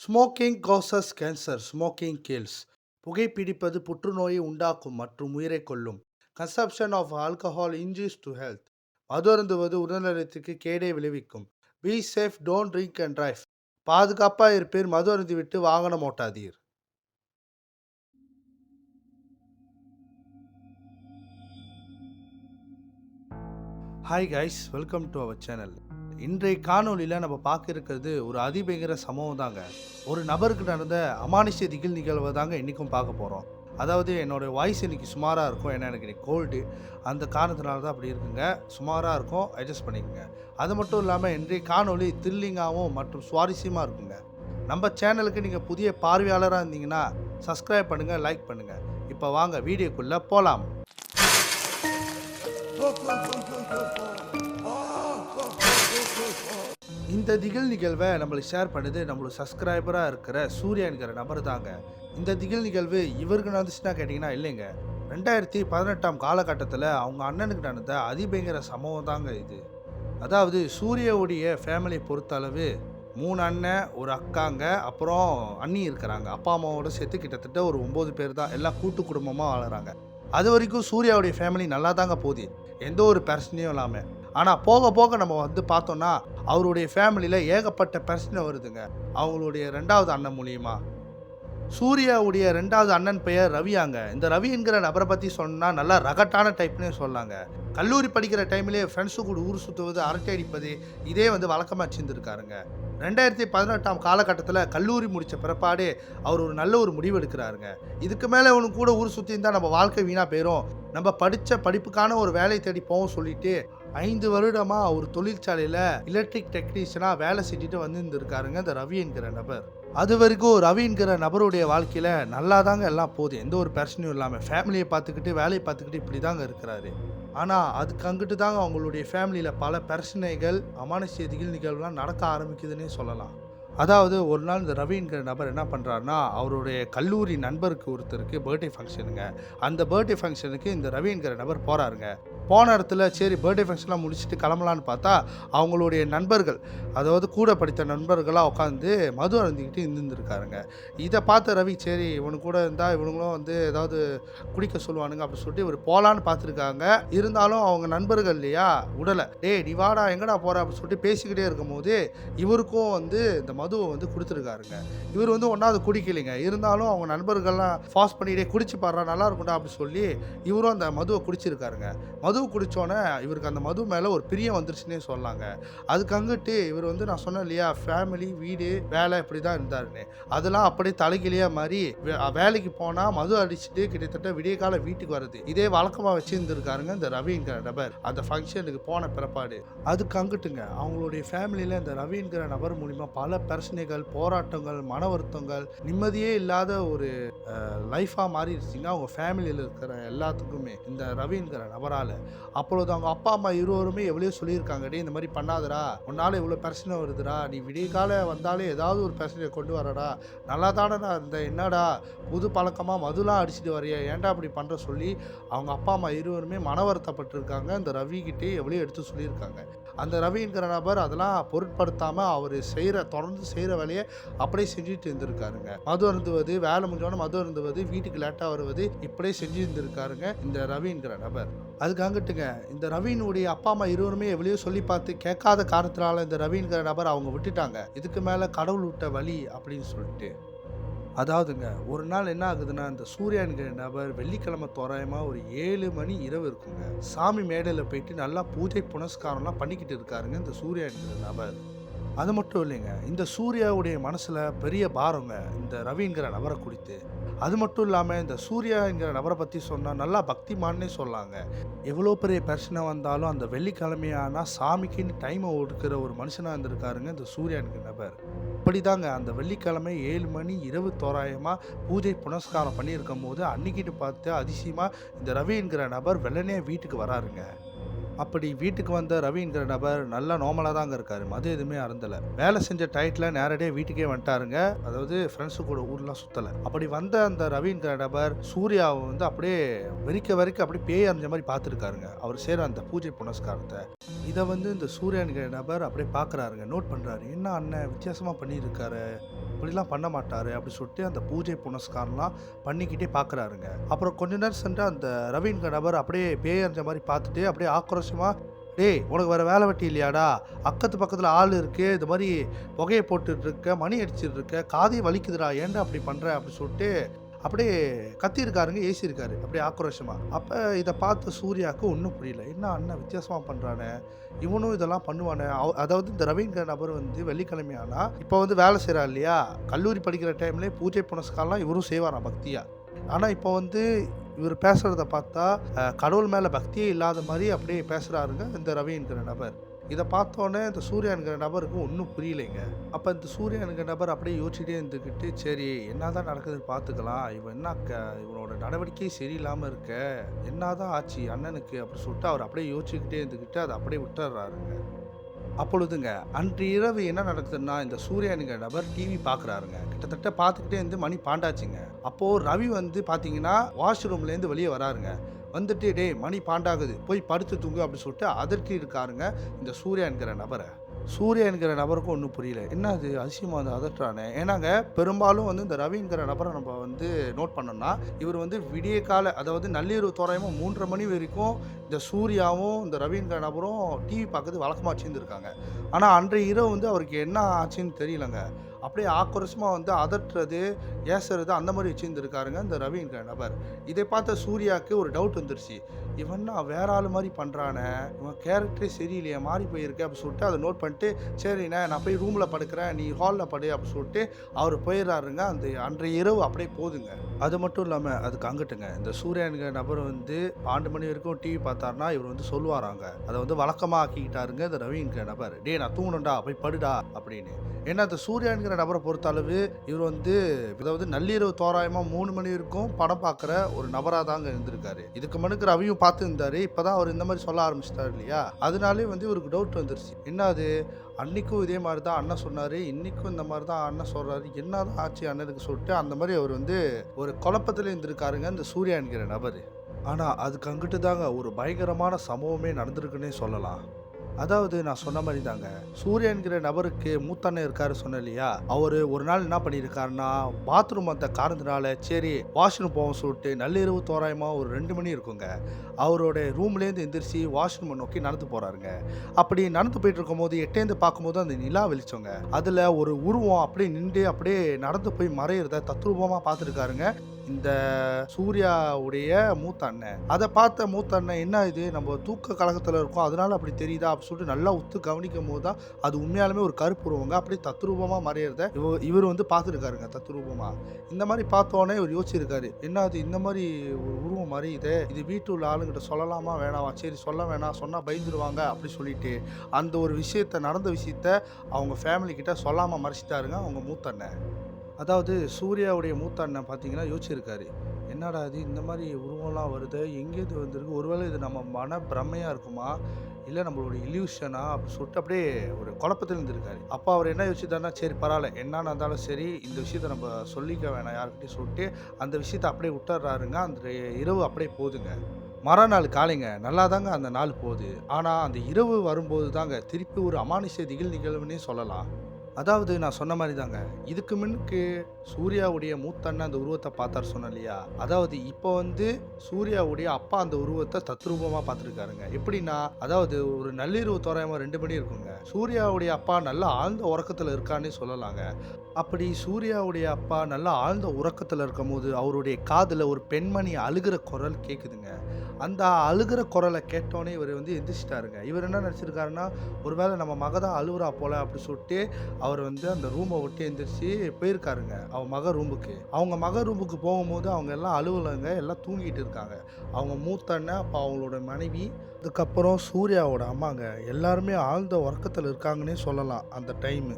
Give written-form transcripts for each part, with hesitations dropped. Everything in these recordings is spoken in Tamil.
Smoking causes cancer, smoking kills. புகைப்பிடிப்பது புற்றுநோயை உண்டாக்கும் மற்றும் உயிரைக் கொல்லும். Consumption of alcohol injures to health. மது அருந்துவது உடல்நலத்திற்கு கேடை விளைவிக்கும். Be safe, don't drink and drive. பாதுகாப்பா இருப்பீர், மது அருந்திவிட்டு வாகனம் ஓட்டாதீர். Hi guys, welcome to our channel. இன்றைய காணொலியில் நம்ம பார்க்க இருக்கிறது ஒரு அதிபயங்கர சம்பவம் தாங்க. ஒரு நபருக்கு நடந்த அமானுஷ்ய திகில் நிகழ்வை தாங்க இன்றைக்கும் பார்க்க போகிறோம். அதாவது என்னோடய வாய்ஸ் இன்றைக்கி சுமாராக இருக்கும், ஏன்னா எனக்கு இன்றைக்கி கோல்டு. அந்த காரணத்தினால தான் அப்படி இருக்குங்க. சுமாராக இருக்கும், அட்ஜஸ்ட் பண்ணிக்கோங்க. அது மட்டும் இல்லாமல் இன்றைய காணொலி த்ரில்லிங்காகவும் மற்றும் சுவாரஸ்யமாக இருக்குங்க. நம்ம சேனலுக்கு நீங்கள் புதிய பார்வையாளராக இருந்தீங்கன்னா சப்ஸ்கிரைப் பண்ணுங்கள், லைக் பண்ணுங்கள். இப்போ வாங்க வீடியோக்குள்ளே போகலாம். இந்த திகில் நிகழ்வை நம்மளுக்கு ஷேர் பண்ணுது நம்மளுக்கு சப்ஸ்கிரைபராக இருக்கிற சூர்யா என்கிற நபர் தாங்க. இந்த திகில் நிகழ்வு இவருக்கு நடந்துச்சுன்னா கேட்டிங்கன்னா இல்லைங்க. 2018 காலகட்டத்தில் அவங்க அண்ணனுக்கு நடந்த அதிபயங்கர சம்பவம் தாங்க இது. அதாவது சூர்யாவுடைய ஃபேமிலியை பொறுத்தளவு 3 அண்ணன், ஒரு அக்காங்க, அப்புறம் அண்ணி இருக்கிறாங்க. அப்பா அம்மாவோட சேர்த்து கிட்டத்தட்ட ஒரு 9 பேர் தான். எல்லாம் கூட்டு குடும்பமாக வாழுறாங்க. அது வரைக்கும் சூர்யாவுடைய ஃபேமிலி நல்லா தாங்க போகுது, எந்த ஒரு பிரச்சனையும் இல்லாமல். ஆனால் போக போக நம்ம பார்த்தோன்னா அவருடைய ஃபேமிலியில் ஏகப்பட்ட பிரச்சனை வருதுங்க. அவங்களுடைய 2வது அண்ணன் மூலியமாக. சூர்யாவுடைய 2வது அண்ணன் பெயர் ரவியாங்க. இந்த ரவி என்கிற நபரை பற்றி சொன்னால் நல்லா ரகட்டான டைப்னே சொல்லலாங்க. கல்லூரி படிக்கிற டைம்லேயே ஃப்ரெண்ட்ஸு கூட ஊர் சுற்றுவது, அரட்டை அடிப்பது, இதே வழக்கமாக வச்சுருந்துருக்காருங்க. 2018 காலகட்டத்தில் கல்லூரி முடித்த பிறப்பாடு அவர் ஒரு நல்ல ஒரு முடிவு எடுக்கிறாருங்க. இதுக்கு மேலே இவனுக்கு கூட ஊர் சுற்றி இருந்தால் நம்ம வாழ்க்கை வீணாக போயிடும், நம்ம படித்த படிப்புக்கான ஒரு வேலை தேடி போவோம் சொல்லிட்டு 5 வருடமாக ஒரு தொழிற்சாலையில் எலக்ட்ரிக் டெக்னீஷியனாக வேலை செஞ்சுட்டு வந்துருந்துருக்காருங்க இந்த ரவி என்கிற நபர். அது வரைக்கும் ரவி என்கிற நபருடைய வாழ்க்கையில் நல்லா தாங்க எல்லாம் போகுது, எந்த ஒரு பிரச்சனையும் இல்லாமல் ஃபேமிலியை பார்த்துக்கிட்டு வேலையை பார்த்துக்கிட்டு இப்படி தாங்க இருக்கிறாரு. ஆனால் அதுக்கு அங்கிட்டு தாங்க அவங்களுடைய ஃபேமிலியில் பல பிரச்சனைகள், அமானுஷ்ய திகில் நிகழ்வுலாம் நடக்க ஆரம்பிக்குதுன்னே சொல்லலாம். அதாவது ஒரு நாள் இந்த ரவிங்கிற நபர் என்ன பண்ணுறாருனா, அவருடைய கல்லூரி நண்பருக்கு ஒருத்தருக்கு பர்த்டே ஃபங்க்ஷனுங்க. அந்த பர்த்டே ஃபங்க்ஷனுக்கு இந்த ரவிங்கிற நபர் போகிறாருங்க. போன இடத்துல சரி பர்த்டே ஃபங்க்ஷன்லாம் முடிச்சுட்டு கிளம்பலான்னு பார்த்தா அவங்களுடைய நண்பர்கள், அதாவது கூட படித்த நண்பர்களாக உட்காந்து மது அருந்திக்கிட்டு இருந்துருக்காருங்க. இதை பார்த்த ரவி சரி இவனு கூட இருந்தால் இவனுங்களும் ஏதாவது குடிக்க சொல்லுவானுங்க அப்படின்னு சொல்லிட்டு இவர் போகலான்னு பார்த்துருக்காங்க. இருந்தாலும் அவங்க நண்பர்கள் இல்லையா உடலை, டேய் நீ வாடா எங்கடா போகிற அப்படின்னு சொல்லிட்டு பேசிக்கிட்டே இருக்கும் போது இவருக்கும் இந்த மதுவை கொடுத்துருக்காருங்க. இவர் ஒன்றாவது குடிக்கலைங்க. இருந்தாலும் அவங்க நண்பர்கள்லாம் ஃபாஸ்ட் பண்ணிட்டே குடிச்சு பாடுறா நல்லா இருக்கும்டா அப்படின்னு சொல்லி இவரும் அந்த மதுவை குடிச்சிருக்காருங்க. மது குடித்தோன்னே இவருக்கு அந்த மது மேலே ஒரு பிரியம் வந்துருச்சுன்னே சொல்லலாங்க. அதுக்கு அங்கிட்டு இவர் நான் சொன்னேன் இல்லையா, ஃபேமிலி, வீடு, வேலை இப்படி தான் இருந்தாருன்னு, அதெல்லாம் அப்படியே தலைகிலியாக மாதிரி வேலைக்கு போனால் மது அடிச்சுட்டு கிட்டத்தட்ட விடிய கால வீட்டுக்கு வருது இதே வழக்கமாக வச்சுருந்துருக்காருங்க இந்த ரவிங்கிற நபர். அந்த ஃபங்க்ஷனுக்கு போன பிறப்பாடு அதுக்கு அங்கிட்டுங்க அவங்களுடைய ஃபேமிலியில் இந்த ரவிங்கிற நபர் மூலிமா பல பிரச்சனைகள், போராட்டங்கள், மன வருத்தங்கள், நிம்மதியே இல்லாத ஒரு லைஃபாக மாறிடுச்சிங்க அவங்க ஃபேமிலியில் இருக்கிற எல்லாத்துக்குமே இந்த ரவிங்கிற நபரால். அப்பொழுது அவங்க அப்பா அம்மா இருவருமே எவ்வளோ சொல்லியிருக்காங்க, டே இந்த மாதிரி பண்ணாதடா, உன்னால் இவ்வளோ பிரச்சனை வருதுடா, நீ விடிய கால வந்தாலே ஏதாவது ஒரு பிரச்சனையை கொண்டு வரடா, நல்லா தானடா இருந்த, என்னடா புது பழக்கமாக மதுலாம் அடிச்சுட்டு வரைய, ஏன்டா அப்படி பண்ணுற சொல்லி அவங்க அப்பா அம்மா இருவருமே மன வருத்தப்பட்டிருக்காங்க. இந்த ரவிக்கிட்டே எவ்வளோ எடுத்து சொல்லியிருக்காங்க. அந்த ரவிங்கிற நபர் அதெல்லாம் பொருட்படுத்தாமல் அவர் தொடர்ந்து செய்கிற வேலையை அப்படியே செஞ்சுட்டு இருந்திருக்காருங்க. மது அருந்துவது, வேலை முடிஞ்சோன்னு மது அருந்துவது, வீட்டுக்கு லேட்டாக வருவது, இப்படியே செஞ்சு இருந்திருக்காருங்க இந்த ரவிங்கிற நபர். அதுக்கு அங்கிட்டுங்க இந்த ரவினுடைய அப்பா அம்மா இருவருமே எவ்வளோ சொல்லி பார்த்து கேட்காத காரணத்தினால இந்த ரவிங்கிற நபர் அவங்க விட்டுட்டாங்க. இதுக்கு மேலே கடவுள் விட்ட வழி அப்படின்னு சொல்லிட்டு. அதாவதுங்க ஒரு நாள் என்ன ஆகுதுன்னா, இந்த சூர்யாங்கிற நபர் வெள்ளிக்கிழமை தோராயமாக ஒரு 7 மணி இரவு இருக்குங்க. சாமி மேடையில் போயிட்டு நல்லா பூஜை புனஸ்காரம்லாம் பண்ணிக்கிட்டு இருக்காருங்க இந்த சூர்யாங்கிற நபர். அது மட்டும் இல்லைங்க, இந்த சூர்யாவுடைய மனசில் பெரிய பாரங்க இந்த ரவிங்கிற நபரை குறித்து. அது மட்டும் இல்லாமல் இந்த சூர்யாங்கிற நபரை பற்றி சொன்னால் நல்லா பக்திமானே சொல்லாங்க. எவ்வளோ பெரிய பிரச்சனை வந்தாலும் அந்த வெள்ளிக்கிழமையானால் சாமிக்குன்னு டைமை ஒடுக்கிற ஒரு மனுஷனாக இருந்திருக்காருங்க இந்த சூர்யாங்கிற நபர். இப்படி தாங்க அந்த வெள்ளிக்கிழமை 7 மணி இரவு தோராயமாக பூஜை புனஸ்காரம் பண்ணியிருக்கும் போது அன்னைக்கிட்டு பார்த்து அதிசயமாக இந்த ரவி என்கிற நபர் வெள்ளனே வீட்டுக்கு வராருங்க. அப்படி வீட்டுக்கு வந்த ரவிங்கிற நபர் நல்லா நார்மலா தாங்க இருக்காரு. மது எதுவுமே அருந்தல. வேலை செஞ்ச டயத்துல நேரடியா வீட்டுக்கே வந்துட்டாருங்க. அதாவது ஃப்ரெண்ட்ஸு கூட ஊர்லாம் சுத்தல. அப்படி வந்த அந்த ரவிங்கிற நபர் சூர்யாவ வந்து அப்படியே வெறிக்க வெறிக்க அப்படியே பேய் அறிஞ்ச மாரி பார்த்துருக்காருங்க. அவர் செய்ற அந்த பூஜை புனஸ்காரத்த. இத வந்து இந்த சூர்யாங்கிற நபர் அப்படியே பார்க்குறாருங்க. நோட் பண்றாரு. என்ன அண்ணன் வித்தியாசமா பண்ணியிருக்காரு. இப்படிலாம் பண்ண மாட்டாரு அப்படி சொல்லிட்டு அந்த பூஜை புனஸ்காரம்லாம் பண்ணிக்கிட்டே பார்க்குறாருங்க. அப்புறம் கொஞ்ச நேரம் சென்று அந்த ரவிங்கிற நபர் அப்படியே பேய் அறிஞ்ச மாரி பார்த்துட்டு அப்படியே ஆக்ரோஷமா, "டேய் உனக்கு வேற வேலை வெட்டி இல்லையாடா? அக்கத்து பக்கத்துல ஆள் இருக்கு. இது மாரி புகைய போட்டுட்டு இருக்க, மணி அடிச்சுட்டு இருக்க, காதே வலிக்குதுடா. ஏன்டா அப்படி பண்ற?" அப்படி சொல்லிட்டு அப்படியே கத்தியிருக்காருங்க, ஏசியிருக்காரு அப்படியே ஆக்ரோஷமா. அப்ப இத பார்த்த சூர்யாவுக்கு ஒண்ணும் புரியல. என்ன அண்ணன் வித்தியாசமா பண்றானே! இவனும் இதெல்லாம் பண்ணுவானே! அதாவது இந்த ரவிங்கிற நபர் வந்து வெள்ளிக்கிழமை ஆனா, இப்ப வந்து வேலை செய்றார் இல்லையா? கல்லூரி படிக்கிற டைம்லயே பூஜை புனஸ்காரம்லாம் இவரும் செய்வாராம் பக்தியா. ஆனா இப்போ வந்து இவரு பேசுறத பார்த்தா, கடவுள் மேல பக்தியே இல்லாத மாரி அப்படியே பேசுறாருங்க இந்த ரவி என்கிற நபர். இத பார்த்தோனே இந்த சூர்யா என்கிற நபருக்கு ஒண்ணும் புரியலைங்க. அப்ப இந்த சூர்யா என்கிற நபர் அப்படியே யோசிச்சுட்டே இருந்துகிட்டு, சரி என்னதான் நடக்குதுன்னு பார்த்துக்கலாம். இவன் என்ன இவனோட நடவடிக்கை சரியில்லாம இருக்கே. என்னதான் ஆச்சு அண்ணனுக்கு அப்படி சொல்லிட்டு அவர் அப்படியே யோசிச்சுக்கிட்டே இருந்துகிட்டு அத அப்படியே விட்டுர்றாருங்க. அப்பொழுதுங்க அன்று இரவு என்ன நடக்குதுன்னா, இந்த சூர்யா என்கிற நபர் டிவி பார்க்குறாருங்க. கிட்டத்தட்ட பார்த்துக்கிட்டே இருந்து மணி 12 ஆச்சுங்க. அப்போ ரவி வந்து பார்த்தீங்கன்னா, வாஷ்ரூம்லேருந்து வெளிய வராருங்க. வந்துட்டு, "டேய் மணி 12 ஆகுது. போய் படுத்து தூங்கு" அப்படி சொல்லிட்டு அதட்டி இருக்காருங்க இந்த சூர்யா என்கிற நபர. சூர்யா என்கிற நபருக்கும் ஒண்ணும் புரியல. என்ன அது அதிசயமா வந்து அதட்டுறானே! ஏன்னாங்க பெரும்பாலும் வந்து இந்த ரவிங்கிற நபர நம்ம வந்து நோட் பண்ணோம்னா, இவர் வந்து விடியற்காலை அதாவது நள்ளிரவு தோராயமா 3:30 மணி வரைக்கும் இந்த சூர்யாவும், இந்த ரவிங்கிற நபரும் டிவி பார்க்கறது வழக்கமா வச்சிருந்திருக்காங்க. ஆனா அன்றைய இரவு வந்து அவருக்கு என்ன ஆச்சுன்னு தெரியலங்க. அப்படியே ஆக்ரோஷமா வந்து அதட்டுறது, ஏசுறது அந்த மாரி வச்சிருந்திருக்காருங்க இந்த ரவிங்கிற நபர். இதை பார்த்த சூர்யாவுக்கு ஒரு டவுட் வந்துருச்சு. இவன் என்ன வேற ஆளு மாரி பண்றானே! இவன் கேரக்டரே சரியில்லையே! மாறி போயிருக்கே! அப்டி சொல்லிட்டு அத நோட் பண்ணிட்டு, சரிண்ணே நான் போய் ரூம்ல படுக்கிறேன். நீ ஹால்ல படு அப்டி சொல்லிட்டு அவரு போயிறாருங்க. அந்த அன்றைய இரவு அப்படியே போதுங்க. அது மட்டும் இல்லாம அதுக்கு அங்கிட்டுங்க, இந்த சூர்யாங்கிற நபர் வந்து 12 மணி வரைக்கும் டிவி பார்த்தாருன்னா, இவர் வந்து சொல்லுவாராங்க. அத வந்து வழக்கமா ஆக்கிக்கிட்டாருங்க இந்த ரவிங்கிற நபர். "டேய் நான் தூங்கணும்டா, போய் படுடா" அப்படின்னு. ஏன்னா அந்த சூர்யாங்கிற நபர பொறுத்தளவு இவர் வந்து அதாவது நள்ளிரவு தோராயமா 3 மணி வரைக்கும் படம் பார்க்குற ஒரு நபரா தாங்க இருந்திருக்காரு. இதுக்கு முன்னுக்கு ரவியும் பார்த்துருந்தாரு. இப்பதான் அவர் இந்த மாரி சொல்ல ஆரம்பிச்சுட்டாரு இல்லையா? அதனாலே வந்து இவருக்கு டவுட் வந்துருச்சு. என்ன அது அன்னைக்கும் இதே மாரி தான் அண்ணன் சொன்னாரு. இன்னைக்கும் இந்த மாரி தான் அண்ணன் சொல்றாரு. என்னதான் ஆச்சு அண்ணனுக்கு சொல்லிட்டு அந்த மாரி அவர் வந்து ஒரு குழப்பத்தில இருந்திருக்காருங்க இந்த சூர்யா என்கிற நபரு. ஆனா அதுக்கு அங்கிட்டு தாங்க ஒரு பயங்கரமான சம்பவமே நடந்திருக்குன்னே சொல்லலாம். அதாவது நான் சொன்ன மாரி தாங்க. சூர்யா என்கிற நபருக்கு மூத்த அண்ணன் இருக்காரு சொன்னேன் இல்லையா? அவரு ஒரு நாள் என்ன பண்ணியிருக்காருன்னா, பாத்ரூம் வந்த காரணத்தினால சரி வாஷ்ரூம் போவோம்னு சொல்லிட்டு நள்ளிரவு தோராயமா ஒரு 2 மணி இருக்குங்க. அவரோட ரூம்லேருந்து எந்திரிச்சு வாஷ்ரூம நோக்கி நடந்து போறாருங்க. அப்படி நடந்து போயிட்டு இருக்கும்போது எட்டேந்து பார்க்கும்போது அந்த நிலா வெளிச்சங்க. அதுல ஒரு உருவம் அப்படியே நின்டு அப்படியே நடந்து போய் மறையிறத தத்ரூபமா பார்த்துருக்காருங்க. இந்த சூர்யாவுடைய மூத்த அண்ணன். அத பார்த்த மூத்த அண்ணன், "என்ன இது நம்ம தூக்க கலக்கத்துல இருக்கோம். அதனால அப்படி தெரியுதா?" அப்படி சொல்லிட்டு நல்லா உத்து கவனிக்கும்போது தான் அது உண்மையாலுமே ஒரு கருப்பு உருவங்க. அப்படியே தத்ரூபமா மறையிறத இவரு வந்து பார்த்துருக்காருங்க தத்ரூபமா. இந்த மாரி பார்த்தோனே இவரு யோசிச்சிருக்காரு. என்ன அது இந்த மாரி ஒரு உருவம் மறையுதே! இது வீட்டு உள்ள ஆளுங்கிட்ட சொல்லலாமா? வேணாமா? சரி சொல்ல வேணாம். சொன்னா பயந்துருவாங்க அப்படி சொல்லிட்டு, அந்த ஒரு நடந்த விஷயத்த அவங்க ஃபேமிலி கிட்ட சொல்லாம மறைச்சிட்டாருங்க அவங்க மூத்த அண்ணன். அதாவது சூர்யாவுடைய மூத்த அண்ணன் பார்த்தீங்கன்னா யோசிச்சிருக்காரு. என்னடா இது இந்த மாரி உருவம்லாம் வருதே! எங்கேருந்து வந்திருக்கு? ஒருவேளை இது நம்ம மன பிரமையா இருக்குமா? இல்ல நம்மளோட இல்யூஷனா? அப்படி சொல்லிட்டு அப்படியே ஒரு குழப்பத்துல இருந்திருக்காரு. அப்ப அவர் என்ன யோசிச்சுட்டாருன்னா, சரி பரவால்ல. என்னன்னா இருந்தாலும் சரி, இந்த விஷயத்த நம்ம சொல்லிக்க வேணாம் யார்கிட்டயும் சொல்லிட்டு, அந்த விஷயத்த அப்படியே விட்டுர்றாருங்க. அந்த இரவு அப்படியே போதுங்க. மறுநாள் காலைங்க நல்லாதாங்க அந்த நாள் போது. ஆனா அந்த இரவு வரும்போது தாங்க திருப்பி ஒரு அமானுஷ்ய திகில் நிகழ்வுன்னே சொல்லலாம். அதாவது நான் சொன்ன மாரி தாங்க. இதுக்கு முன்னுக்கு சூர்யாவுடைய மூத்த அண்ணன் அந்த உருவத்த பார்த்தாரு சொன்னேன் இல்லையா? அதாவது இப்போ வந்து சூர்யாவுடைய அப்பா அந்த உருவத்த தத்ரூபமா பார்த்துருக்காருங்க. எப்படின்னா, அதாவது ஒரு நள்ளிரவு தோராயமா 2 மணி இருக்குங்க. சூர்யாவுடைய அப்பா நல்லா ஆழ்ந்த உறக்கத்துல இருக்கான்னே சொல்லலாங்க. அப்படி சூர்யாவுடைய அப்பா நல்லா ஆழ்ந்த உறக்கத்துல இருக்கும்போது, அவருடைய காதுல ஒரு பெண்மணி அழுகுற குரல் கேட்குதுங்க. அந்த அழுகுற குரல கேட்டோனே இவரு வந்து எந்திரிச்சுட்டாருங்க. இவரு என்ன நெனச்சிருக்காருன்னா, ஒரு வேள நம்ம மக தான் அழுவுறா போல அப்படி சொல்லிட்டு, அவர் வந்து அந்த ரூம விட்டு எந்திரிச்சு போயிருக்காருங்க. அவங்க மக ரூமுக்கு. அவங்க மக ரூமுக்கு போகும்போது அவங்க எல்லாம் அழுவலங்க. எல்லாம் தூங்கிட்டு இருக்காங்க. அவங்க மூத்த அண்ணன், அப்ப அவங்களோட மனைவி, அதுக்கப்புறம் சூர்யாவோட அம்மாங்க. எல்லாருமே ஆழ்ந்த உறக்கத்துல இருக்காங்கன்னே சொல்லலாம் அந்த டைமு.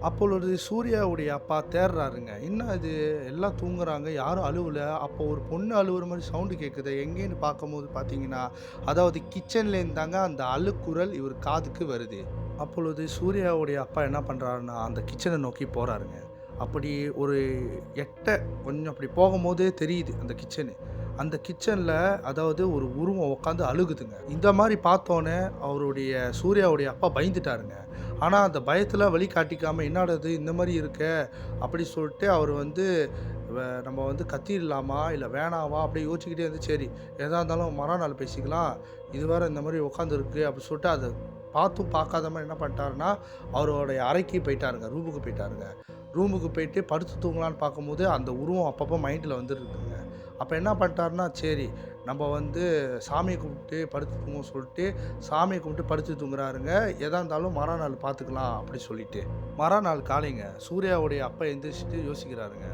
அப்பொழுது சூர்யாவுடைய அப்பா தேடுறாருங்க. என்ன இது எல்லாம் தூங்குறாங்க, யாரும் அழுவல. அப்போ ஒரு பொண்ணு அழுவுற மாரி சவுண்டு கேட்குது. எங்கேன்னு பார்க்கும்போது பார்த்தீங்கன்னா, அதாவது கிச்சன்லேருந்து தாங்க அந்த அழுகுரல் இவர் காதுக்கு வருது. அப்பொழுது சூர்யாவுடைய அப்பா என்ன பண்றாருன்னா, அந்த கிச்சன நோக்கி போறாருங்க. அப்படி ஒரு எட்ட கொஞ்சம் அப்படி போகும்போதே தெரியுது அந்த கிச்சனு. அந்த கிச்சன்ல அதாவது ஒரு உருவம் உட்காந்து அழுகுதுங்க. இந்த மாரி பார்த்தோனே அவருடைய சூர்யாவுடைய அப்பா பயந்துட்டாருங்க. ஆனா அந்த பயத்துல வெளிக்காட்டிக்காம "என்னடா இது இந்த மாரி இருக்கே!" அப்படி சொல்லிட்டு அவரு வந்து நம்ம வந்து கத்திர்லாமா? இல்ல வேணாவா? அப்படியே யோசிச்சுக்கிட்டே இருந்து சரி எதா இருந்தாலும் மறாநாள் பேசிக்கலாம். இது வேற இந்த மாரி உட்காந்துருக்கு அப்படி சொல்லிட்டு அத பார்த்தும் பார்க்காத மாரி என்ன பண்ணிட்டாருன்னா, அவருடைய அறைக்கு போயிட்டாருங்க. ரூமுக்கு போயிட்டாருங்க. ரூமுக்கு போயிட்டு படுத்து தூங்கலான்னு பார்க்கும்போது, அந்த உருவம் அப்பப்போ மைண்ட்ல வந்துருக்குங்க. அப்ப என்ன பண்ணிட்டாருன்னா, சரி நம்ம வந்து சாமிய கும்பிட்டு படுத்து தூங்குவோம்னு சொல்லிட்டு, சாமிய கும்பிட்டு படுத்து தூங்குறாருங்க. எதா இருந்தாலும் மறாநாள் பார்த்துக்கலாம் அப்படி சொல்லிட்டு. மறாநாள் காலைங்க சூர்யாவுடைய அப்பா எந்திரிச்சுட்டு யோசிக்கிறாருங்க.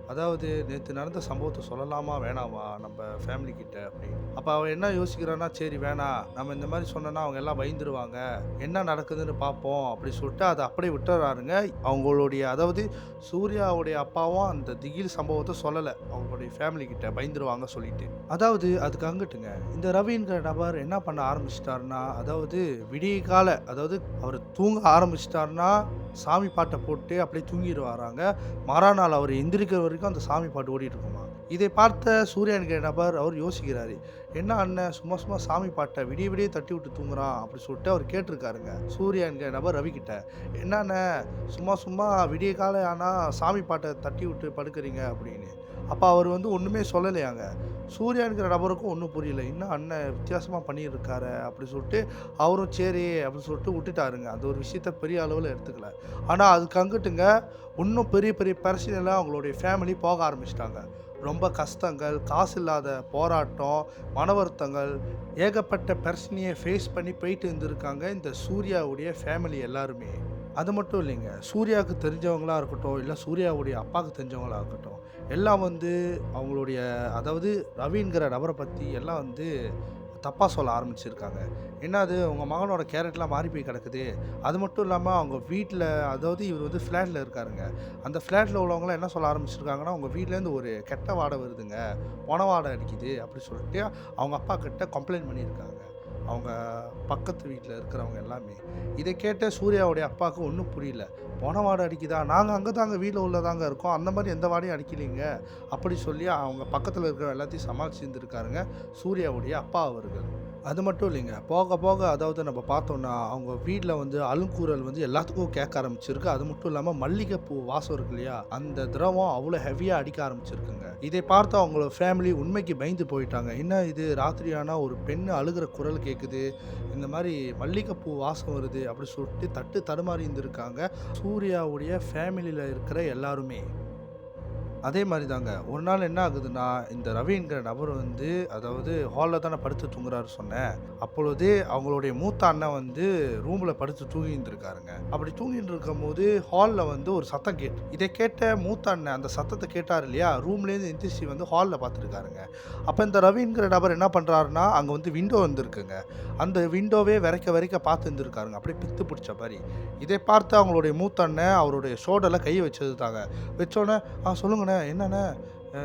அதாவது நேத்து நடந்த சம்பவத்த சொல்லலாமா? வேணாமா? நம்ப ஃபேமிலி கிட்ட அப்படின்னு. அப்ப அவன் என்ன யோசிக்கிறான்னா, சரி வேணாம். நம்ம இந்த மாரி சொன்னோம்னா அவங்க எல்லாம் பயந்துருவாங்க. என்ன நடக்குதுன்னு பார்ப்போம் அப்படி சொல்லிட்டு அத அப்படியே விட்டுர்றாருங்க. அவங்களுடைய அதாவது சூர்யாவுடைய அப்பாவும் அந்த திகில் சம்பவத்த சொல்லல. அவங்களுடைய ஃபேமிலி கிட்ட பயந்துருவாங்க சொல்லிட்டு. அதாவது அதுக்கு அங்கிட்டுங்க, இந்த ரவிங்கிற நபர் என்ன பண்ண ஆரம்பிச்சுட்டாருன்னா, அதாவது விடியகால அதாவது அவரு தூங்க ஆரம்பிச்சுட்டாருன்னா, சாமி பாட்ட போட்டு அப்படியே தூங்கிருவாராங்க. மறாநாள் அவர் எந்திரிக்கிற வரைக்கும் அந்த சாமி பாட்டு ஓடிட்டு இருக்குமா. இதை பார்த்த சூர்யா என்கிற நபர் அவர் யோசிக்கிறாரு. என்ன அண்ணன் சும்மா சும்மா சாமி பாட்ட விடிய விடிய தட்டி விட்டு தூங்குறான் அப்படி சொல்லிட்டு அவர் கேட்டிருக்காருங்க. சூர்யா என்கிற நபர் ரவி கிட்ட. என்ன அண்ணன் சும்மா சும்மா விடிய காலை ஆனா சாமி பாட்ட தட்டி விட்டு படுக்கிறீங்க அப்படின்னு. அப்ப அவர் வந்து ஒண்ணுமே சொல்லலையாங்க. சூர்யா என்கிற நபருக்கும் ஒண்ணும் புரியல. என்ன அண்ணன் வித்தியாசமா பண்ணியிருக்காரே அப்படி சொல்லிட்டு அவரும் சரி அப்படின்னு சொல்லிட்டு விட்டுட்டாருங்க. அந்த ஒரு விஷயத்த பெரிய அளவுல எடுத்துக்கல. ஆனா அதுக்கு அங்கிட்டுங்க இன்னும் பெரிய பெரிய பிரச்சனைலாம் அவங்களுடைய ஃபேமிலி போக ஆரம்பிச்சுட்டாங்க. ரொம்ப கஷ்டங்கள், காசு இல்லாத போராட்டம், மன வருத்தங்கள், ஏகப்பட்ட பிரச்சனைய ஃபேஸ் பண்ணி போயிட்டு இருந்திருக்காங்க இந்த சூர்யாவுடைய ஃபேமிலி எல்லாருமே. அது மட்டும் இல்லைங்க. சூர்யாவுக்கு தெரிஞ்சவங்களா இருக்கட்டும், இல்ல சூர்யாவுடைய அப்பாவுக்கு தெரிஞ்சவங்களா இருக்கட்டும், எல்லாம் வந்து அவங்களுடைய அதாவது ரவிங்கிற நபர பத்தி எல்லாம் வந்து தப்பா சொல்ல ஆரம்பிச்சிருக்காங்க. "என்னது உங்க மகனோட கேரக்டர்லாம் மாறி போய் கிடக்குது." அது மட்டும் இல்லாம அவங்க வீட்ல அதாவது இவரு வந்து ஃப்ளாட்ல இருக்காருங்க. அந்த ஃப்ளாட்ல உள்ளவங்கலாம் என்ன சொல்ல ஆரம்பிச்சிருக்காங்கன்னா, "உங்க வீட்லேருந்து ஒரு கெட்ட வாடை வருதுங்க. பொன வாடை அடிக்குது." அப்படி சொல்லிட்டு அவங்க அப்பா கிட்ட கம்ப்ளைண்ட் பண்ணியிருக்காங்க. அவங்க பக்கத்து வீட்ல இருக்கிறவங்க எல்லாமே. இத கேட்ட சூர்யாவுடைய அப்பாவுக்கு ஒண்ணும் புரியல. "பொன வாடை அடிக்குதா? நாங்க அங்க தாங்க வீட்ல உள்ள தாங்க இருக்கோம். அந்த மாரி எந்த வாடையும் அடிக்கலைங்க." அப்படி சொல்லி அவங்க பக்கத்துல இருக்கிற எல்லாத்தையும் சமாளிச்சு இருந்திருக்காருங்க சூர்யாவுடைய அப்பா அவர்கள். அது மட்டும் இல்லைங்க. போக போக அதாவது நம்ம பார்த்தோம்னா, அவங்க வீட்ல வந்து அழுங்குரல் வந்து எல்லாத்துக்கும் கேட்க ஆரம்பிச்சிருக்கு. அது மட்டும் இல்லாம மல்லிகைப்பூ வாசம் இருக்கு இல்லையா? அந்த திரவம் அவ்வளோ ஹெவியா அடிக்க ஆரம்பிச்சிருக்குங்க. இதை பார்த்து அவங்களோட ஃபேமிலி உண்மைக்கு பயந்து போயிட்டாங்க. என்ன இது ராத்திரி ஆனா ஒரு பெண் அழுகுற குரல் கேட்குது. இந்த மாரி மல்லிகைப்பூ வாசம் வருது அப்படி சொல்லிட்டு தட்டு தடுமாறி இருந்திருக்காங்க. சூர்யாவுடைய ஃபேமிலில இருக்கிற எல்லாருமே. அதே மாரி தாங்க. ஒரு நாள் என்ன ஆகுதுன்னா, இந்த ரவிங்கிற நபர் வந்து அதாவது ஹால்ல தானே படுத்து தூங்குறாரு சொன்னேன். அப்பொழுது அவங்களுடைய மூத்த அண்ணன் வந்து ரூம்ல படுத்து தூங்கிட்டு இருக்காருங்க. அப்படி தூங்கிட்டு இருக்கும்போது ஹால்ல வந்து ஒரு சத்தம் கேட்டு இதை கேட்ட மூத்த அண்ணன் அந்த சத்தத்த கேட்டாரு இல்லையா? ரூம்லேருந்து எந்திரிச்சு வந்து ஹால்ல பார்த்துருக்காருங்க. அப்ப இந்த ரவிங்கிற நபர் என்ன பண்றாருன்னா, அங்க வந்து விண்டோ இருந்திருக்குங்க. அந்த விண்டோவே வெறைக்க வெறைக்க பார்த்து இருந்திருக்காருங்க. அப்படியே பித்து புடிச்ச மாரி. இதை பார்த்து அவங்களுடைய மூத்த அண்ணன் அவருடைய ஷோல்டர்ல கைய வச்சதுதாங்க. வச்சோனே, சொல்லுங்கண்ணே என்னண்ணே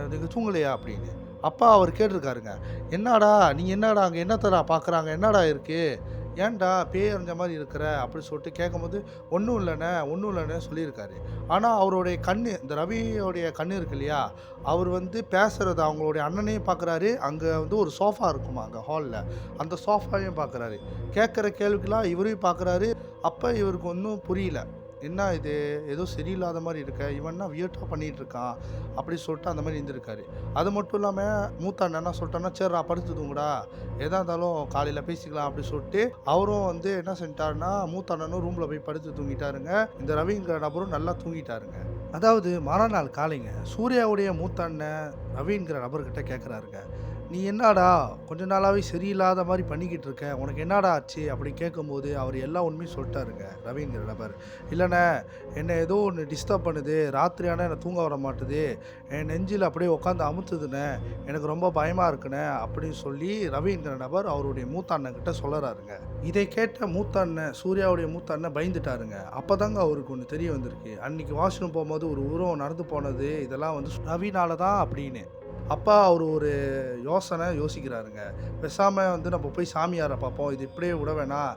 நீங்க தூங்கலையா?" அப்படின்னு. அப்பா அவர் கேட்டிருக்காருங்க. "என்னடா நீ என்னடா அங்க என்னத்தடா பார்க்குறாங்க? என்னடா இருக்கு? ஏன்டா பேய் அறிஞ்ச மாரி இருக்கிற?" அப்படி சொல்லிட்டு கேட்கும்போது, "ஒண்ணும் இல்லண்ணே, ஒண்ணும் இல்லண்ணே" சொல்லியிருக்காரு. ஆனா அவருடைய கண்ணு இந்த ரவியோடைய கண்ணு இருக்கு இல்லையா? அவர் வந்து பேசுறத அவங்களுடைய அண்ணனையும் பார்க்குறாரு. அங்க வந்து ஒரு சோஃபா இருக்குமா அங்க ஹால்ல. அந்த சோஃபாவையும் பார்க்குறாரு. கேட்குற கேள்விக்கெல்லாம் இவரையும் பார்க்குறாரு. அப்ப இவருக்கு ஒண்ணும் புரியல. என்ன இது? ஏதோ சரியில்லாத மாரி இருக்கே. இவன் என்ன வியர்டா பண்ணிட்டு இருக்கான். அப்படி சொல்லிட்டு அந்த மாரி இருந்திருக்காரு. அது மட்டும் இல்லாம மூத்த அண்ணன் என்ன சொல்ட்டாருன்னா, "சரிடா படுத்து தூங்குடா. எதா இருந்தாலும் காலையில பேசிக்கலாம்." அப்படி சொல்லிட்டு அவரும் வந்து என்ன செஞ்சுட்டாருன்னா, மூத்த அண்ணனும் ரூம்ல போய் படுத்து தூங்கிட்டாருங்க. இந்த ரவிங்கிற நபரும் நல்லா தூங்கிட்டாருங்க. அதாவது மறுநாள் காலைங்க சூர்யாவுடைய மூத்த அண்ணன் ரவிங்கிற நபர்கிட்ட கேட்குறாருங்க. "நீ என்னடா கொஞ்ச நாளாவே சரியில்லாத மாரி பண்ணிக்கிட்டு இருக்க. உனக்கு என்னடா ஆச்சு?" அப்படி கேட்கும்போது, அவர் எல்லா உண்மையும் சொல்ட்டாருங்க, ரவிங்கிற நபர். "இல்லண்ணே, என்ன ஏதோ ஒண்ணு டிஸ்டர்ப் பண்ணுது. ராத்திரி ஆனா எனக்கு தூங்க வர மாட்டுது. என் நெஞ்சில அப்படியே உட்காந்து அமுத்துதுண்ணே. எனக்கு ரொம்ப பயமா இருக்குண்ணே." அப்படின்னு சொல்லி ரவிங்கிற நபர் அவருடைய மூத்த அண்ணன்கிட்ட சொல்லறாருங்க. இதை கேட்ட மூத்த அண்ணன், சூர்யாவுடைய மூத்த அண்ணன் பயந்துட்டாருங்க. அப்பதாங்க அவருக்கு ஒண்ணு தெரிய வந்திருக்கு. அன்னைக்கு வாஷ்ரூம் போம்போது ஒரு உருவம் நடந்து போனது, இதெல்லாம் வந்து ரவினால தான் அப்படின்னு. அப்ப அவரு ஒரு யோசிக்கிறாருங்க. பேசாம வந்து நம்ம போய் சாமியார பார்ப்போம். இது இப்படியே விட வேணாம்.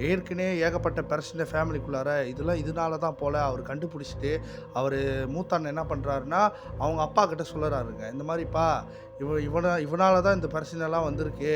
ஏற்கனவே ஏகப்பட்ட பிரச்சனை ஃபேமிலிக்குள்ளார. இதெல்லாம் இதனால தான் போல அவரு கண்டுபிடிச்சுட்டு, அவரு மூத்த அண்ணன் என்ன பண்றாருன்னா, அவங்க அப்பா கிட்ட சொல்லறாருங்க. இந்த மாரிப்பா, இவனால தான் இந்த பிரச்சனைலாம் வந்திருக்கு.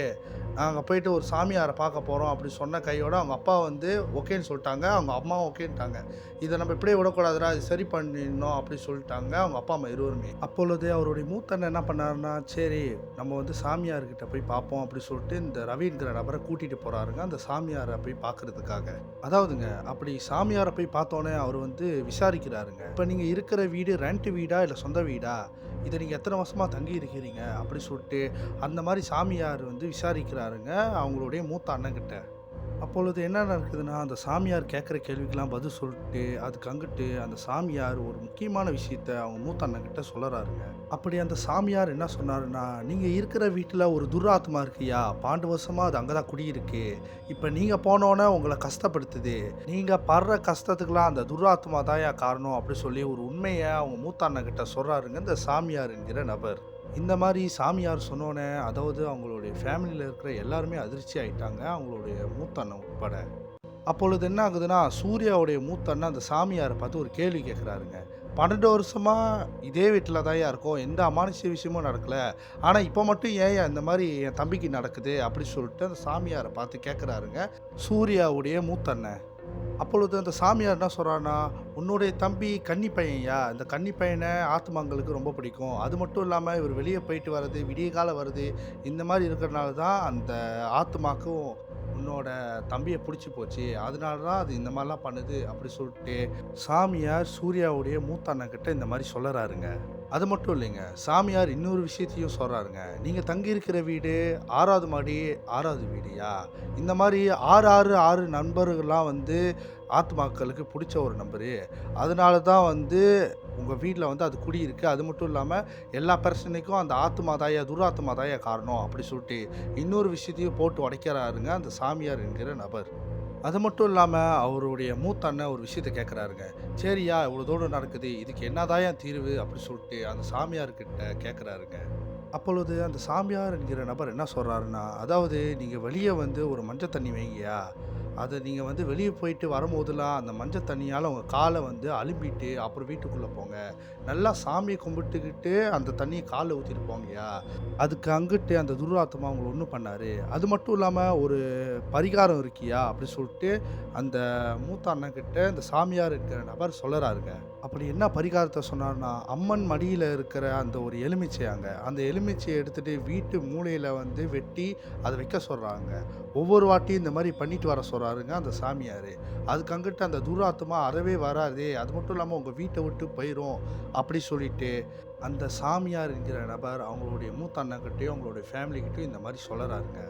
நாங்க போயிட்டு ஒரு சாமியார பார்க்க போறோம் அப்படி சொன்ன கையோட அவங்க அப்பா வந்து ஓகேன்னு சொல்ட்டாங்க. அவங்க அம்மாவும் ஓகேன்ட்டாங்க. இத நம்ம இப்படியே விடக்கூடாதுடா. இது சரி பண்ணிடணும் அப்படி சொல்ட்டாங்க அவங்க அப்பா, அம்மா இருவருமே. அப்பொழுது அவருடைய மூத்த அண்ணன் என்ன பண்ணாருன்னா, சரி நம்ம வந்து சாமியார்கிட்ட போய் பார்ப்போம் அப்படி சொல்லிட்டு இந்த ரவிங்கிற நபர கூட்டிட்டு போறாருங்க, அந்த சாமியார போய் பார்க்கறதுக்காக. அதாவதுங்க, அப்படி சாமியார போய் பார்த்தோனே அவரு வந்து விசாரிக்கிறாருங்க. இப்ப நீங்க இருக்கிற வீடு ரெண்ட் வீடா? இல்ல சொந்த வீடா? இத நீங்க எத்தன வருஷமா தங்கி இருக்கிறீங்க? அப்படி சொல்லிட்டு அந்த மாரி சாமியார் வந்து விசாரிக்கிறாருங்க அவங்களுடைய மூத்த அண்ணன்கிட்ட. அப்பொழுது என்ன நடக்குதுன்னா, அந்த சாமியார் கேட்குற கேள்விக்கெல்லாம் பதில் சொல்லிட்டு, அதுக்கு அங்கிட்டு அந்த சாமியார் ஒரு முக்கியமான விஷயத்த அவங்க மூத்த அண்ணன்கிட்ட சொல்லறாருங்க. அப்படி அந்த சாமியார் என்ன சொன்னாருன்னா, "நீங்க இருக்கிற வீட்ல ஒரு துராத்மா இருக்குயா. 12 வருஷமா அது அங்க தான் குடியிருக்கு. இப்ப நீங்க போனோனே உங்கள கஷ்டப்படுத்துது. நீங்க படுற கஷ்டத்துக்கெல்லாம் அந்த துராத்மா தான்யா காரணம்." அப்படி சொல்லி ஒரு உண்மைய அவங்க மூத்த அண்ணன்கிட்ட சொல்றாருங்க இந்த சாமியார் என்கிற நபர். இந்த மாரி சாமியார் சொன்னோனே, அதாவது அவங்களுடைய ஃபேமிலில இருக்கிற எல்லாருமே அதிர்ச்சி ஆயிட்டாங்க. அவங்களுடைய மூத்த அண்ணன் உட்பட. அப்பொழுது என்ன ஆகுதுன்னா, சூர்யாவுடைய மூத்த அண்ணன் அந்த சாமியார பார்த்து ஒரு கேள்வி கேட்குறாருங்க. "12 வருஷமா இதே வீட்ல தான்யா இருக்கோம். எந்த அமானுஷ்ய விஷயமும் நடக்கல. ஆனா இப்ப மட்டும் ஏன்யா இந்த மாரி என் தம்பிக்கு நடக்குது?" அப்படி சொல்லிட்டு அந்த சாமியார பார்த்து கேட்குறாருங்க, சூர்யாவுடைய மூத்த அண்ணன். அப்பொழுது அந்த சாமியார் என்ன சொல்றாருன்னா, "உன்னுடைய தம்பி கன்னி பையன்யா. இந்த கன்னி பையன ஆத்துமாங்களுக்கு ரொம்ப பிடிக்கும். அது மட்டும் இல்லாம இவரு வெளிய போயிட்டு வர்றது, விடியகாலை வருது, இந்த மாரி இருக்கிறனால தான் அந்த ஆத்துமாக்கும் உன்னோட தம்பிய புடிச்சு போச்சு. அதனால தான் அது இந்த மாரிலாம் பண்ணுது." அப்படி சொல்லிட்டு சாமியார் சூர்யாவுடைய மூத்த அண்ணன்கிட்ட இந்த மாரி சொல்லறாருங்க. அது மட்டும் இல்லைங்க. சாமியார் இன்னொரு விஷயத்தையும் சொல்றாருங்க. "நீங்க தங்கியிருக்கிற வீடு 6வது மாடி 6வது வீடுயா. இந்த மாரி 6, 6, 6 நண்பர்கள்லாம் வந்து ஆத்துமாக்களுக்கு புடிச்ச ஒரு நம்பரு. அதனால தான் வந்து உங்க வீட்ல வந்து அது குடியிருக்கு. அது மட்டும் இல்லாம எல்லா பிரச்சனைக்கும் அந்த ஆத்துமா தான்யா, துராத்துமா தான்யா காரணம்." அப்படி சொல்லிட்டு இன்னொரு விஷயத்தையும் போட்டு உடைக்கிறாருங்க அந்த சாமியார் என்கிற நபர். அது மட்டும் இல்லாம அவருடைய மூத்த அண்ணன் ஒரு விஷயத்த கேட்குறாருங்க. "சரிய்யா, இவ்வளோ தூரம் நடக்குது. இதுக்கு என்னதாய்யா தீர்வு?" அப்படி சொல்லிட்டு அந்த சாமியார்கிட்ட கேட்குறாருங்க. அப்பொழுது அந்த சாமியார் என்கிற நபர் என்ன சொல்றாருன்னா, "அதாவது நீங்க வெளிய வந்து ஒரு மஞ்சள் தண்ணி வைங்கயா. அத நீங்க வந்து வெளிய போயிட்டு வரும்போதெல்லாம் அந்த மஞ்சள் தண்ணியால உங்க கால வந்து அலும்பிட்டு அப்புறம் வீட்டுக்குள்ள போங்க. நல்லா சாமிய கும்பிட்டுக்கிட்டு அந்த தண்ணிய கால்ல ஊத்திட்டு போங்கயா. அதுக்கு அங்கிட்டு அந்த துர்ஆத்மா உங்கள ஒண்ணும் பண்ணாது. அது மட்டும் இல்லாம ஒரு பரிகாரம் இருக்குயா." அப்படி சொல்லிட்டு அந்த மூத்த அண்ணன்கிட்ட இந்த சாமியார் இருக்கிற நபர் சொல்லறாருங்க. அப்படி என்ன பரிகாரத்த சொன்னார்னா, அம்மன் மடியில இருக்கிற அந்த ஒரு எலுமிச்சையாங்க. அந்த எலுமிச்சைய எடுத்துட்டு வீட்டு மூலையில வந்து வெட்டி அத வைக்க சொல்றாங்க. ஒவ்வொரு வாட்டியும் இந்த மாரி பண்ணிட்டு வர சொல்றாருங்க அந்த சாமியாரு. அதுக்கு அங்கிட்டு அந்த துராத்மா அறவே வராதே. அது மட்டும் இல்லாம உங்க வீட்ட விட்டு போயிரும். அப்படி சொல்லிட்டு அந்த சாமியார் என்கிற நபர் அவங்களுடைய மூத்த அண்ணன்கிட்டயும், அவங்களுடைய ஃபேமிலி கிட்டயும் இந்த மாரி சொல்லறாருங்க.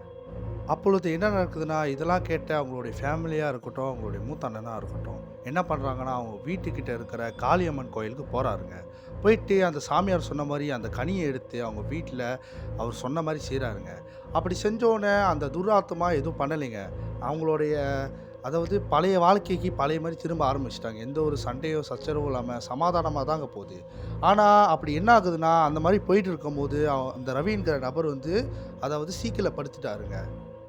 அப்பொழுது என்ன நடக்குதுன்னா, இதெல்லாம் கேட்ட அவங்களுடைய ஃபேமிலியா இருக்கட்டும், அவங்களுடைய மூத்த அண்ணனா இருக்கட்டும், என்ன பண்றாங்கன்னா, அவங்க வீட்டுக்கிட்ட இருக்கிற காளியம்மன் கோயிலுக்கு போறாருங்க. போயிட்டு அந்த சாமியார் சொன்ன மாரி அந்த கனிய எடுத்து அவங்க வீட்ல அவர் சொன்ன மாரி செய்றாருங்க. அப்படி செஞ்சோனே அந்த துராத்மா எதுவும் பண்ணலைங்க. அவங்களுடைய அதாவது பழைய வாழ்க்கைக்கு பழைய மாரி திரும்ப ஆரம்பிச்சுட்டாங்க. எந்த ஒரு சண்டையோ, சச்சரவும் இல்லாம சமாதானமா தாங்க போது. ஆனா, அப்படி என்ன ஆகுதுன்னா, அந்த மாரி போயிட்டு இருக்கும்போது, அந்த ரவிங்கிற நபர் வந்து அதாவது சீக்குல படுத்துட்டாருங்க.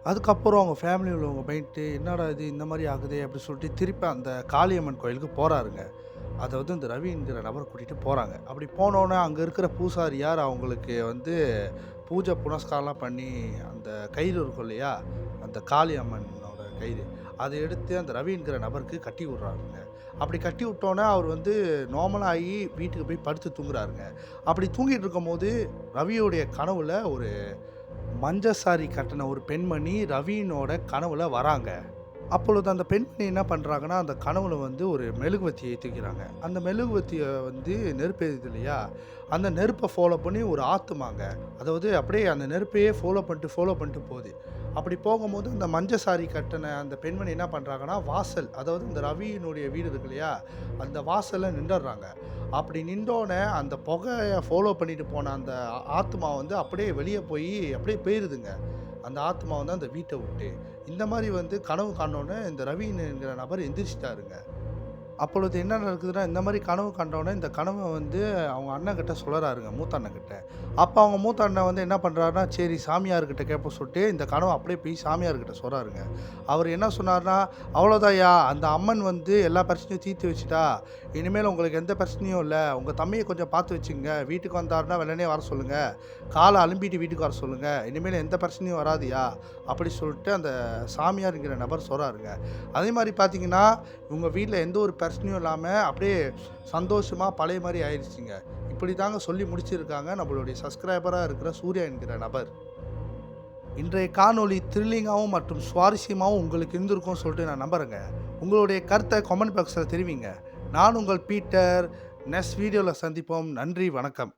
அதுக்கப்புறம் அவங்க ஃபேமிலில உள்ளவங்க பயந்துட்டு, "என்னடா இது இந்த மாரி ஆகுதே!" அப்படி சொல்லிட்டு திருப்பி அந்த காளியம்மன் கோயிலுக்கு போறாருங்க. அதாவது இந்த ரவிங்கிற நபர கூட்டிட்டு போறாங்க. அப்படி போனோனே அங்க இருக்கிற பூசாரியார் அவங்களுக்கு வந்து பூஜை புனஸ்காரம்லாம் பண்ணி, அந்த கயிறு இருக்கும் இல்லையா? அந்த காளியம்மனோட கயிறு. அத எடுத்து அந்த ரவிங்கிற நபருக்கு கட்டி விடுறாருங்க. அப்படி கட்டி விட்டோனே அவர் வந்து நார்மலா ஆயி வீட்டுக்கு போய் படுத்து தூங்குறாருங்க. அப்படி தூங்கிட்டு இருக்கும்போது, ரவியோடைய கனவுல ஒரு மஞ்ச சாரி கட்டுன ஒரு பெண்மணி ரவியினோட கனவுல வராங்க. அப்பொழுது அந்த பெண்மணி என்ன பண்ணுறாங்கன்னா, அந்த கனவுல வந்து ஒரு மெழுகுவர்த்திய ஏத்திக்கிறாங்க. அந்த மெழுகுவர்த்திய வந்து நெருப்பு எரியுது இல்லையா? அந்த நெருப்ப ஃபாலோ பண்ணி ஒரு ஆத்துமாங்க. அதாவது அப்படியே அந்த நெருப்பையே ஃபாலோ பண்ணிட்டு போது. அப்படி போகும்போது அந்த மஞ்ச சாரி கட்டுன அந்த பெண்மணி என்ன பண்றாங்கன்னா, வாசல் அதாவது இந்த ரவியினுடைய வீடு இருக்கு இல்லையா? அந்த வாசல்ல நின்டர்றாங்க. அப்படி நின்றோனே அந்த புகைய ஃபாலோ பண்ணிட்டு போன அந்த ஆத்துமா வந்து அப்படியே வெளிய போயி அப்படியே போயிருதுங்க. அந்த ஆத்மா வந்து அந்த வீட்ட விட்டு. இந்த மாரி வந்து கனவு காணோனே இந்த ரவின்ங்கிற நபர் எந்திரிச்சுட்டாருங்க. அப்பொழுது என்ன நடக்குதுன்னா, இந்த மாரி கனவு கண்டோனே, இந்த கனவ வந்து அவங்க அண்ணங்கிட்ட சொல்றாருங்க, மூத்த அண்ணங்கிட்ட. அப்ப அவங்க மூத்த அண்ணன் வந்து என்ன பண்றாருன்னா, சரி சாமியார்கிட்ட கேட்போம் சொல்லிட்டு, இந்த கனவ அப்படியே போய் சாமியார்கிட்ட சொல்றாருங்க. அவரு என்ன சொன்னாருன்னா, "அவ்வளோதான்யா, அந்த அம்மன் வந்து எல்லா பிரச்சனையும் தீர்த்து வச்சுட்டா. இனிமேல் உங்களுக்கு எந்த பிரச்சனையும் இல்ல. உங்க தம்பிய கொஞ்சம் பார்த்து வச்சுக்கங்க. வீட்டுக்கு வந்தாருன்னா வெள்ளனே வர சொல்லுங்க. கால அலும்பிட்டு வீட்டுக்கு வர சொல்லுங்க. இனிமேல் எந்த பிரச்சனையும் வராதுயா." அப்படி சொல்லிட்டு அந்த சாமியார்ங்கிற நபர் சொல்றாருங்க. அதே மாரி பார்த்தீங்கன்னா, இவங்க வீட்ல எந்த ஒரு பிரச்சனையும் இல்லாம அப்படியே சந்தோஷமா பழைய மாரி ஆயிருச்சுங்க. இப்படி தாங்க சொல்லி முடிச்சிருக்காங்க நம்மளுடைய சப்ஸ்கிரைபரா இருக்கிற சூர்யா என்கிற நபர். இன்றைய காணொளி த்ரில்லிங்காவும் மற்றும் சுவாரஸ்யமாவும் உங்களுக்கு இருந்திருக்கும்னு சொல்லிட்டு நான் நம்புறேங்க. உங்களுடைய கருத்த கமெண்ட் பாக்ஸ்ல தெரிவிங்க. நான் உங்கள் பீட்டர். நெக்ஸ்ட் வீடியோல சந்திப்போம். நன்றி, வணக்கம்.